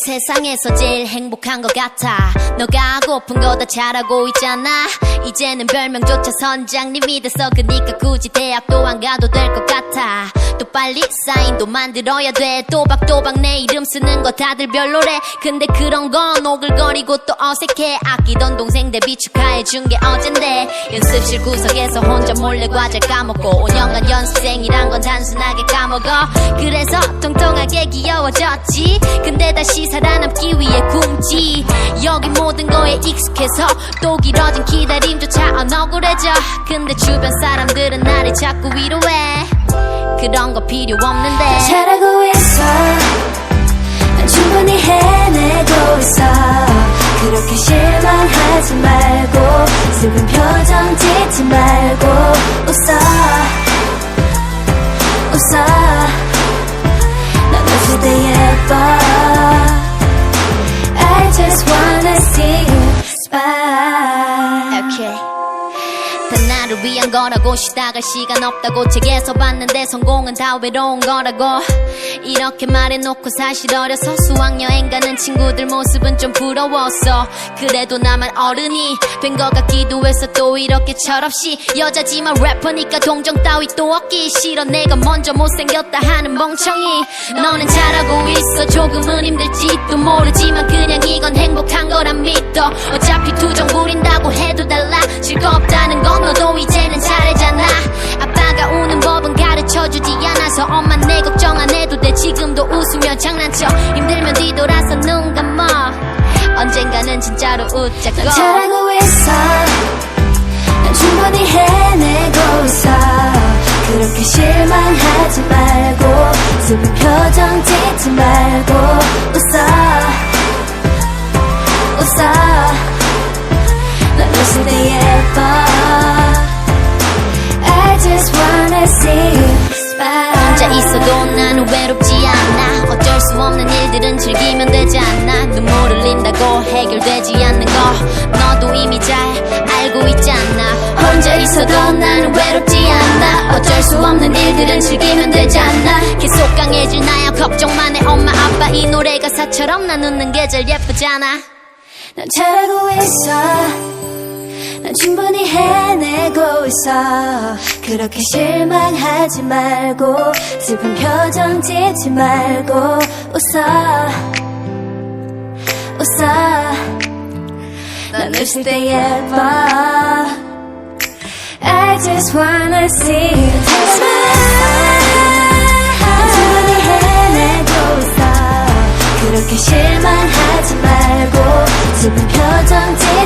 세상에서 제일 행복한 것 같아. 너가 하고픈 거 다 잘하고 있잖아. 이제는 별명조차 선장님이 됐어. 그니까 굳이 대학도 안 가도 될 것 같아. 또 빨리 사인도 만들어야 돼. 또박또박 내 이름 쓰는 거 다들 별로래. 근데 그런 건 오글거리고 또 어색해. 아끼던 동생 데뷔 축하해준 게 어젠데. 연습실 구석에서 혼자 몰래 과제 까먹고 5년간 연습생이란 건 단순하게 까먹어. 그래서 통통하게 귀여워졌지. 근데 다시 살아남기 위해 굶지. 여기 모든 거에 익숙해서 또 길어진 기다림조차 안 억울해져. 근데 주변 사람들은 나를 자꾸 위로해. 그런 거 필요 없는데 잘하고 있어. 난 충분히 해내고 있어. 그렇게 실망하지 말고 슬픈 표정 짓지 말고 웃어 웃어. 넌 웃을 때 예뻐. I just wanna see you smile. Okay. 다 나를 위한 거라고 쉬다갈 시간 없다고 책에서 봤는데 성공은 다 외로운 거라고 이렇게 말해놓고 사실 어려서 수학여행 가는 친구들 모습은 좀 부러웠어. 그래도 나만 어른이 된 것 같기도 해서 또 이렇게 철없이 여자지만 래퍼니까 동정 따위 또 얻기 싫어. 내가 먼저 못생겼다 하는 멍청이. 너는 잘하고 있어. 조금은 힘들지도 모르지만 그냥 이건 행복한 거란 믿어. 어차피 투정 부린다고 해도 달라질 거 없다는 건 너도 이제는 잘하잖아. 아빠가 우는 법은 가르쳐주지 않아서 엄마 내 걱정 안 해도 돼. 지금도 웃으며 장난쳐. 힘들면 뒤돌아서 눈 감아. 언젠가는 진짜로 웃자고. 난 잘하고 있어. 난 충분히 해내고 있어. 그렇게 실망하지 말고 슬픈 표정 짓지 말고 웃어 웃어. 넌 웃을 때 예뻐. I just wanna see you smile. 혼자 있어도 나는 외롭지 않아. 어쩔 수 없는 일들은 즐기면 되지 않나. 눈물 흘린다고 해결되지 않는 거 너도 이미 잘 알고 있지 않나. 혼자 있어도 나는 외롭지 않아. 어쩔 수 없는 일들은 즐기면 되지 않나. 계속 강해질 나야 걱정만 해. 엄마 아빠 이 노래 가사처럼 난 웃는 게 제일 예쁘잖아. 난 잘하고 있어. 난 충분히 해내고 있어. 그렇게 실망하지 말고 슬픈 표정 짓지 말고 웃어 웃어. 난 웃을 때 예뻐. I just wanna see you smile. 난 충분히 해내고 있어. 그렇게 실망하지 말고 슬픈 표정 짓지